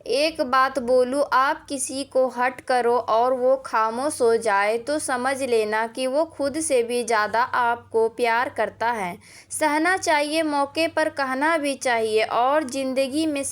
ایک بات بولوں، آپ کسی کو ہرٹ کرو اور وہ خاموش ہو جائے تو سمجھ لینا کہ وہ خود سے بھی زیادہ آپ کو پیار کرتا ہے۔ سہنا چاہیے، موقع پر کہنا بھی چاہیے اور زندگی میں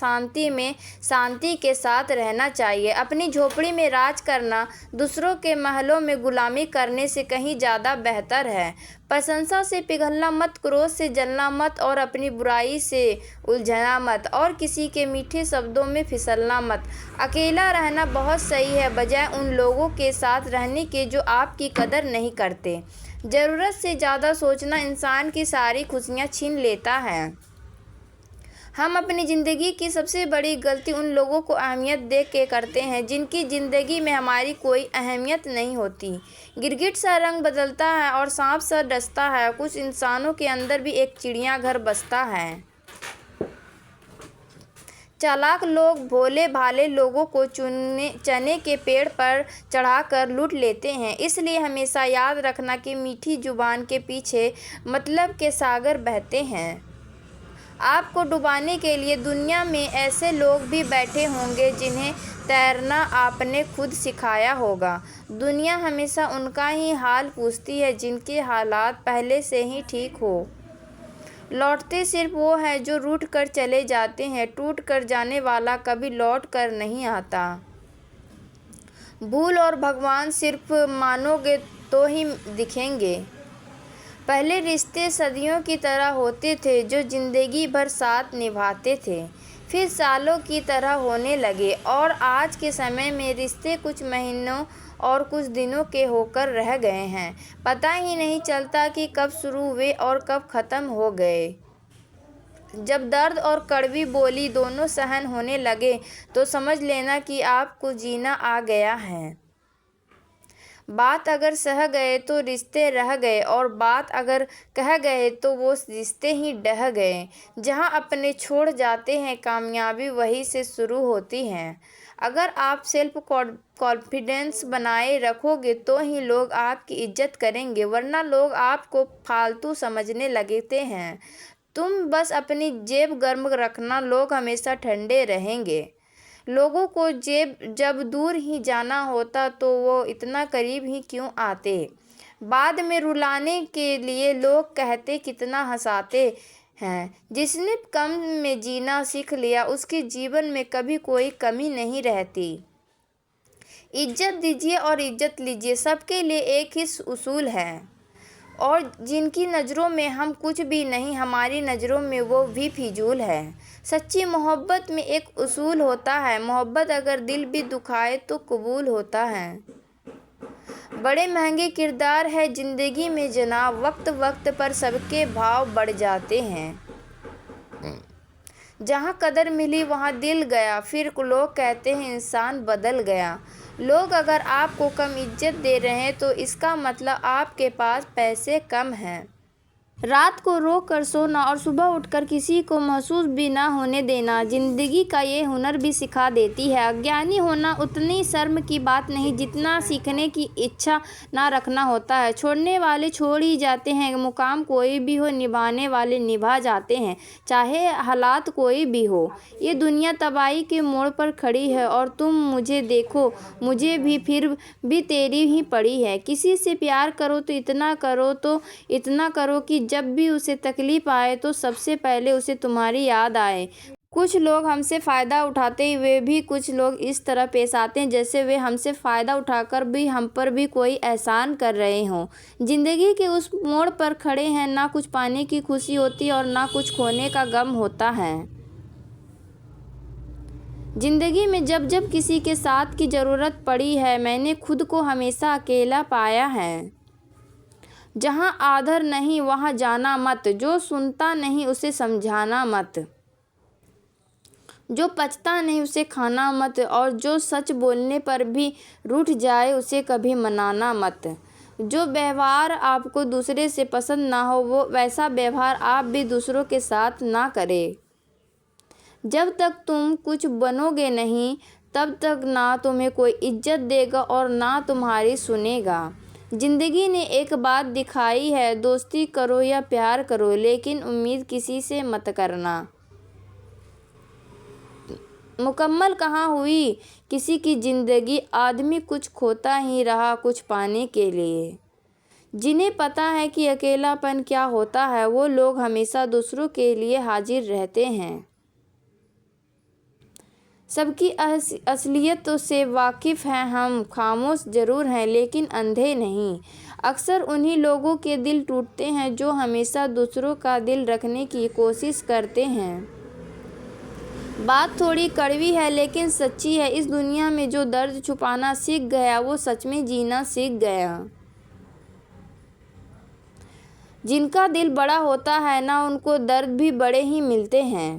شانتی کے ساتھ رہنا چاہیے۔ اپنی جھونپڑی میں راج کرنا دوسروں کے محلوں میں غلامی کرنے سے کہیں زیادہ بہتر ہے۔ پرشنسا سے پگھلنا مت، کرودھ سے جلنا مت اور اپنی برائی سے الجھنا مت اور کسی کے میٹھے شبدوں میں پھسلنا مت۔ اکیلا رہنا بہت صحیح ہے بجائے ان لوگوں کے ساتھ رہنے کے جو آپ کی قدر نہیں کرتے۔ ضرورت سے زیادہ سوچنا انسان کی ساری خوشیاں چھین لیتا ہے۔ ہم اپنی زندگی کی سب سے بڑی غلطی ان لوگوں کو اہمیت دے کے کرتے ہیں جن کی زندگی میں ہماری کوئی اہمیت نہیں ہوتی۔ گرگٹ سا رنگ بدلتا ہے اور سانپ سا ڈستا ہے، کچھ انسانوں کے اندر بھی ایک چڑیا گھر بستا ہے۔ چالاک لوگ بھولے بھالے لوگوں کو چنے کے پیڑ پر چڑھا کر لوٹ لیتے ہیں۔ اس لیے ہمیشہ یاد رکھنا کہ میٹھی زبان کے پیچھے مطلب کے ساگر بہتے ہیں۔ آپ کو ڈبانے کے لیے دنیا میں ایسے لوگ بھی بیٹھے ہوں گے جنہیں تیرنا آپ نے خود سکھایا ہوگا۔ دنیا ہمیشہ ان کا ہی حال پوچھتی ہے جن کے حالات پہلے سے ہی ٹھیک ہوں۔ لوٹتے صرف وہ ہیں جو روٹھ کر چلے جاتے ہیں، ٹوٹ کر جانے والا کبھی لوٹ کر نہیں آتا۔ بھول اور بھگوان صرف مانو گے تو ہی دکھیں گے۔ پہلے رشتے صدیوں کی طرح ہوتے تھے جو زندگی بھر ساتھ نبھاتے تھے، پھر سالوں کی طرح ہونے لگے اور آج کے سمے میں رشتے کچھ مہینوں اور کچھ دنوں کے ہو کر رہ گئے ہیں۔ پتہ ہی نہیں چلتا کہ کب شروع ہوئے اور کب ختم ہو گئے۔ جب درد اور کڑوی بولی دونوں سہن ہونے لگے تو سمجھ لینا کہ آپ کو جینا آ گیا ہے۔ بات اگر سہ گئے تو رشتے رہ گئے اور بات اگر کہہ گئے تو وہ رشتے ہی ڈھہ گئے۔ جہاں اپنے چھوڑ جاتے ہیں کامیابی وہیں سے شروع ہوتی ہے۔ اگر آپ سیلف کانفیڈنس بنائے رکھو گے تو ہی لوگ آپ کی عزت کریں گے، ورنہ لوگ آپ کو فالتو سمجھنے لگتے ہیں۔ تم بس اپنی جیب گرم رکھنا، لوگ ہمیشہ ٹھنڈے رہیں گے۔ لوگوں کو جب دور ہی جانا ہوتا تو وہ اتنا قریب ہی کیوں آتے؟ بعد میں رلانے کے لیے لوگ کہتے کتنا ہنساتے ہیں۔ جس نے کم میں جینا سیکھ لیا اس کے جیون میں کبھی کوئی کمی نہیں رہتی۔ عزت دیجیے اور عزت لیجیے، سب کے لیے ایک ہی اصول ہے اور جن کی نظروں میں ہم کچھ بھی نہیں، ہماری نظروں میں وہ بھی فضول ہے۔ سچی محبت میں ایک اصول ہوتا ہے، محبت اگر دل بھی دکھائے تو قبول ہوتا ہے۔ بڑے مہنگے کردار ہے زندگی میں جناب، وقت وقت پر سب کے بھاؤ بڑھ جاتے ہیں۔ جہاں قدر ملی وہاں دل گیا، پھر لوگ کہتے ہیں انسان بدل گیا۔ لوگ اگر آپ کو کم عزت دے رہے ہیں تو اس کا مطلب آپ کے پاس پیسے کم ہیں۔ رات کو رو کر سونا اور صبح اٹھ کر کسی کو محسوس بھی نہ ہونے دینا زندگی کا یہ ہنر بھی سکھا دیتی ہے۔ اگیانی ہونا اتنی شرم کی بات نہیں جتنا سیکھنے کی اچھا نہ رکھنا ہوتا ہے۔ چھوڑنے والے چھوڑ ہی جاتے ہیں، مقام کوئی بھی ہو، نبھانے والے نبھا جاتے ہیں، چاہے حالات کوئی بھی ہو۔ یہ دنیا تباہی کے موڑ پر کھڑی ہے اور تم مجھے دیکھو مجھے بھی، پھر بھی تیری ہی پڑی ہے۔ کسی سے پیار کرو تو اتنا کرو کہ جب بھی اسے تکلیف آئے تو سب سے پہلے اسے تمہاری یاد آئے۔ کچھ لوگ ہم سے فائدہ اٹھاتے ہوئے بھی کچھ لوگ اس طرح پیش آتے ہیں جیسے وہ ہم سے فائدہ اٹھا کر بھی ہم پر بھی کوئی احسان کر رہے ہوں۔ زندگی کے اس موڑ پر کھڑے ہیں، نہ کچھ پانے کی خوشی ہوتی اور نہ کچھ کھونے کا غم ہوتا ہے۔ زندگی میں جب جب کسی کے ساتھ کی ضرورت پڑی ہے میں نے خود کو ہمیشہ اکیلا پایا ہے۔ جہاں آدر نہیں وہاں جانا مت، جو سنتا نہیں اسے سمجھانا مت، جو پچتا نہیں اسے کھانا مت اور جو سچ بولنے پر بھی روٹھ جائے اسے کبھی منانا مت۔ جو ویوہار آپ کو دوسرے سے پسند نہ ہو ویسا ویوہار آپ بھی دوسروں کے ساتھ نہ کریں۔ جب تک تم کچھ بنو گے نہیں تب تک نہ تمہیں کوئی عزت دے گا اور نہ تمہاری سنے گا۔ زندگی نے ایک بات دکھائی ہے، دوستی کرو یا پیار کرو لیکن امید کسی سے مت کرنا۔ مکمل کہاں ہوئی کسی کی زندگی؟ آدمی کچھ کھوتا ہی رہا کچھ پانے کے لیے۔ جنہیں پتہ ہے کہ اکیلا پن کیا ہوتا ہے، وہ لوگ ہمیشہ دوسروں کے لیے حاضر رہتے ہیں۔ سب کی اصلیت سے واقف ہیں ہم، خاموش ضرور ہیں لیکن اندھے نہیں۔ اکثر انہی لوگوں کے دل ٹوٹتے ہیں جو ہمیشہ دوسروں کا دل رکھنے کی کوشش کرتے ہیں۔ بات تھوڑی کڑوی ہے لیکن سچی ہے۔ اس دنیا میں جو درد چھپانا سیکھ گیا وہ سچ میں جینا سیکھ گیا۔ جن کا دل بڑا ہوتا ہے نا، ان کو درد بھی بڑے ہی ملتے ہیں۔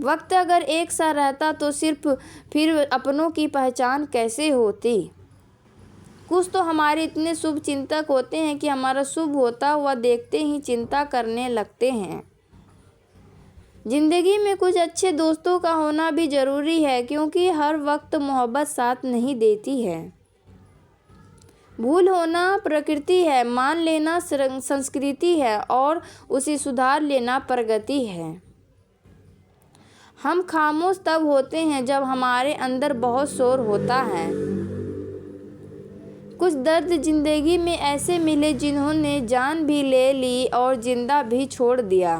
وقت اگر ایک سا رہتا تو صرف پھر اپنوں کی پہچان کیسے ہوتی؟ کچھ تو ہمارے اتنے شبھ چنتک ہوتے ہیں کہ ہمارا شبھ ہوتا ہوا دیکھتے ہی چنتا کرنے لگتے ہیں۔ زندگی میں کچھ اچھے دوستوں کا ہونا بھی ضروری ہے، کیونکہ ہر وقت محبت ساتھ نہیں دیتی ہے۔ بھول ہونا پرکرتی ہے، مان لینا سنسکرتی ہے اور اسے سدھار لینا پرگتی ہے۔ ہم خاموش تب ہوتے ہیں جب ہمارے اندر بہت شور ہوتا ہے۔ کچھ درد زندگی میں ایسے ملے جنہوں نے جان بھی لے لی اور زندہ بھی چھوڑ دیا۔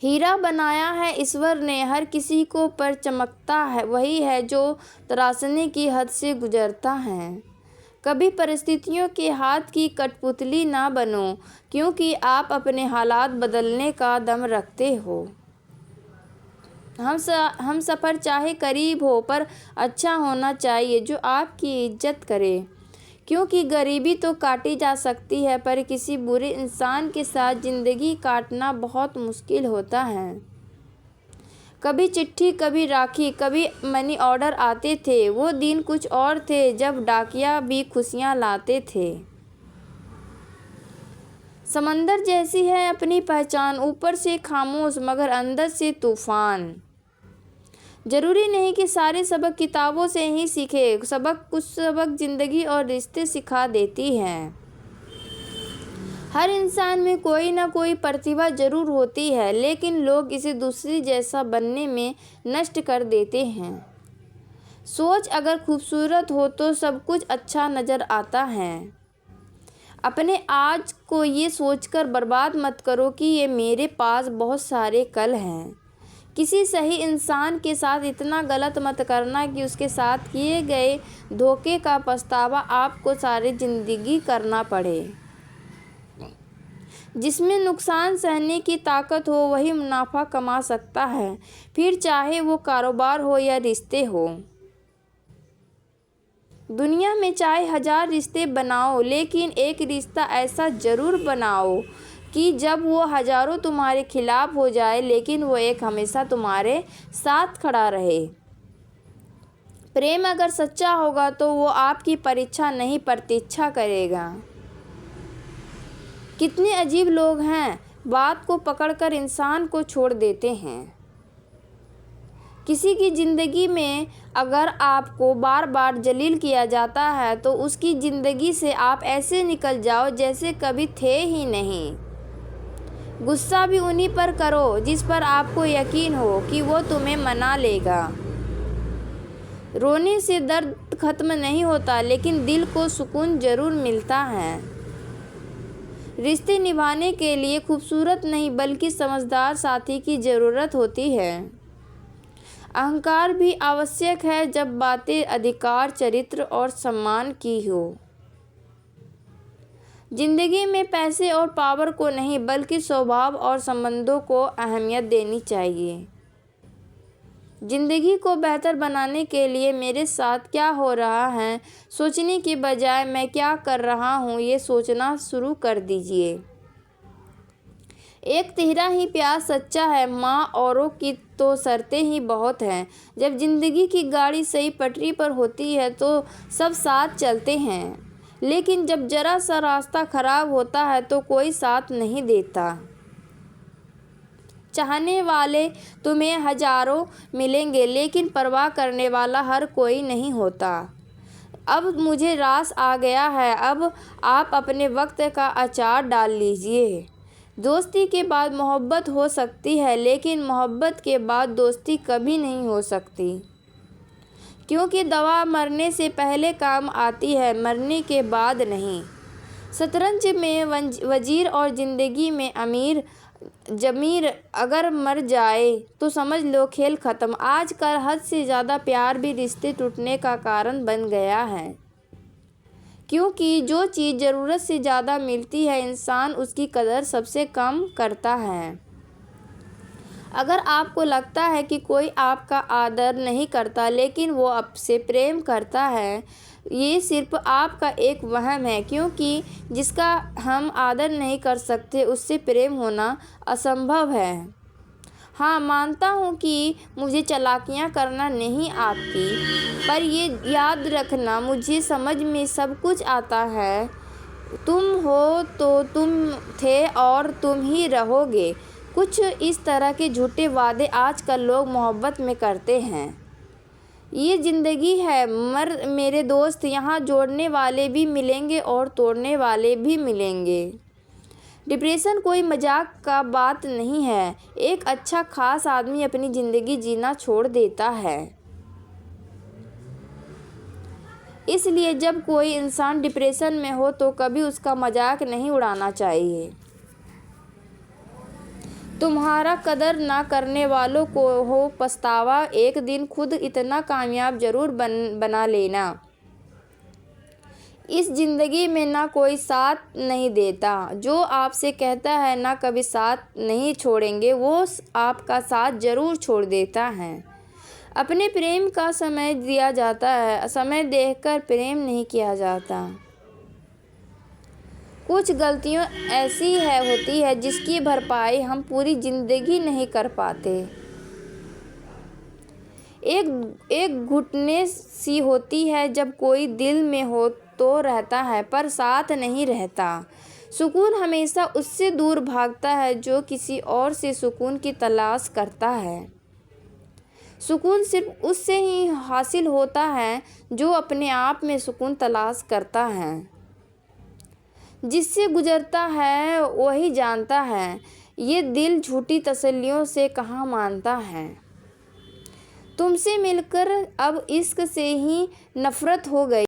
ہیرا بنایا ہے ایشور نے ہر کسی کو، پر چمکتا ہے وہی ہے جو تراشنے کی حد سے گزرتا ہے۔ کبھی پرستتھیوں کے ہاتھ کی کٹ پتلی نہ بنو، کیونکہ آپ اپنے حالات بدلنے کا دم رکھتے ہو۔ ہم سفر چاہے قریب ہو پر اچھا ہونا چاہیے جو آپ کی عزت کرے، کیونکہ غریبی تو کاٹی جا سکتی ہے پر کسی برے انسان کے ساتھ زندگی کاٹنا بہت مشکل ہوتا ہے۔ کبھی چٹھی، کبھی راکھی، کبھی منی آرڈر آتے تھے۔ وہ دن کچھ اور تھے جب ڈاکیا بھی خوشیاں لاتے تھے۔ سمندر جیسی ہے اپنی پہچان، اوپر سے خاموش مگر اندر سے طوفان۔ ضروری نہیں کہ سارے سبق کتابوں سے ہی سیکھیں، کچھ سبق زندگی اور رشتے سکھا دیتی ہیں۔ ہر انسان میں کوئی نہ کوئی پرتیبھا ضرور ہوتی ہے، لیکن لوگ اسے دوسرے جیسا بننے میں نشٹ کر دیتے ہیں۔ سوچ اگر خوبصورت ہو تو سب کچھ اچھا نظر آتا ہے۔ اپنے آج کو یہ سوچ کر برباد مت کرو کہ یہ میرے پاس بہت سارے کل ہیں۔ کسی صحیح انسان کے ساتھ اتنا غلط مت کرنا کہ اس کے ساتھ کیے گئے دھوکے کا پچھتاوا آپ کو ساری زندگی کرنا پڑے۔ جس میں نقصان سہنے کی طاقت ہو وہی منافع کما سکتا ہے، پھر چاہے وہ کاروبار ہو یا رشتے ہو۔ دنیا میں چاہے 1000 رشتے بناؤ، لیکن ایک رشتہ ایسا ضرور بناؤ کہ جب وہ ہزاروں تمہارے خلاف ہو جائے لیکن وہ ایک ہمیشہ تمہارے ساتھ کھڑا رہے۔ پریم اگر سچا ہوگا تو وہ آپ کی پریچھا نہیں پرتیچھا کرے گا۔ کتنے عجیب لوگ ہیں، بات کو پکڑ کر انسان کو چھوڑ دیتے ہیں۔ کسی کی زندگی میں اگر آپ کو بار بار ذلیل کیا جاتا ہے تو اس کی زندگی سے آپ ایسے نکل جاؤ جیسے کبھی تھے ہی نہیں۔ غصہ بھی انہی پر کرو جس پر آپ کو یقین ہو کہ وہ تمہیں منا لے گا۔ رونے سے درد ختم نہیں ہوتا لیکن دل کو سکون ضرور ملتا ہے۔ رشتے نبھانے کے لیے خوبصورت نہیں بلکہ سمجھدار ساتھی کی ضرورت ہوتی ہے۔ اہنکار بھی آوشیک ہے جب باتیں ادھیکار، چرتر اور سمان کی ہو۔ زندگی میں پیسے اور پاور کو نہیں بلکہ سوبھاؤ اور سمبندوں کو اہمیت دینی چاہیے۔ زندگی کو بہتر بنانے کے لیے میرے ساتھ کیا ہو رہا ہے سوچنے کی بجائے میں کیا کر رہا ہوں یہ سوچنا شروع کر دیجیے۔ ایک تیرا ہی پیار سچا ہے ماں، اوروں کی تو شرطیں ہی بہت ہیں۔ جب زندگی کی گاڑی صحیح پٹری پر ہوتی ہے تو سب ساتھ چلتے ہیں، لیکن جب ذرا سا راستہ خراب ہوتا ہے تو کوئی ساتھ نہیں دیتا۔ چاہنے والے تمہیں ہزاروں ملیں گے لیکن پرواہ کرنے والا ہر کوئی نہیں ہوتا۔ اب مجھے راس آ گیا ہے، اب آپ اپنے وقت کا اچار ڈال لیجیے۔ دوستی کے بعد محبت ہو سکتی ہے، لیکن محبت کے بعد دوستی کبھی نہیں ہو سکتی، کیونکہ دوا مرنے سے پہلے کام آتی ہے، مرنے کے بعد نہیں۔ شطرنج میں وزیر اور زندگی میں امیر ضمیر اگر مر جائے تو سمجھ لو کھیل ختم۔ آج کل حد سے زیادہ پیار بھی رشتے ٹوٹنے کا کارن بن گیا ہے، کیونکہ جو چیز ضرورت سے زیادہ ملتی ہے انسان اس کی قدر سب سے کم کرتا ہے۔ اگر آپ کو لگتا ہے کہ کوئی آپ کا آدر نہیں کرتا لیکن وہ آپ سے پریم کرتا ہے، یہ صرف آپ کا ایک وہم ہے، کیونکہ جس کا ہم آدر نہیں کر سکتے اس سے پریم ہونا اسمبھو ہے۔ ہاں، مانتا ہوں کہ مجھے چالاکیاں کرنا نہیں آتی، پر یہ یاد رکھنا مجھے سمجھ میں سب کچھ آتا ہے۔ تم ہو تو تم تھے اور تم ہی رہو گے، کچھ اس طرح کے جھوٹے وعدے آج کل لوگ محبت میں کرتے ہیں۔ یہ زندگی ہے میرے دوست، یہاں جوڑنے والے بھی ملیں گے اور توڑنے والے بھی ملیں گے۔ ڈپریشن کوئی مذاق کا بات نہیں ہے۔ ایک اچھا خاص آدمی اپنی زندگی جینا چھوڑ دیتا ہے۔ اس لیے جب کوئی انسان ڈپریشن میں ہو تو کبھی اس کا مذاق نہیں اڑانا چاہیے۔ تمہارا قدر نہ کرنے والوں کو ہو پچھتاوا، ایک دن خود اتنا کامیاب ضرور بنا لینا۔ اس زندگی میں نہ کوئی ساتھ نہیں دیتا، جو آپ سے کہتا ہے نہ کبھی ساتھ نہیں چھوڑیں گے، وہ آپ کا ساتھ ضرور چھوڑ دیتا ہے۔ اپنے پریم کا سمے دیا جاتا ہے، سمے دیکھ کر پریم نہیں کیا جاتا۔ کچھ غلطیاں ایسی ہوتی ہیں جس کی بھرپائی ہم پوری زندگی نہیں کر پاتے۔ ایک گھٹنے سی ہوتی ہے جب کوئی دل میں ہو تو رہتا ہے پر ساتھ نہیں رہتا۔ سکون ہمیشہ اس سے دور بھاگتا ہے جو کسی اور سے سکون کی تلاش کرتا ہے۔ سکون صرف اس سے ہی حاصل ہوتا ہے جو اپنے آپ میں سکون تلاش کرتا ہے۔ جس سے گزرتا ہے وہی جانتا ہے، یہ دل جھوٹی تسلیوں سے کہاں مانتا ہے۔ تم سے مل کر اب عشق سے ہی نفرت ہو گئی۔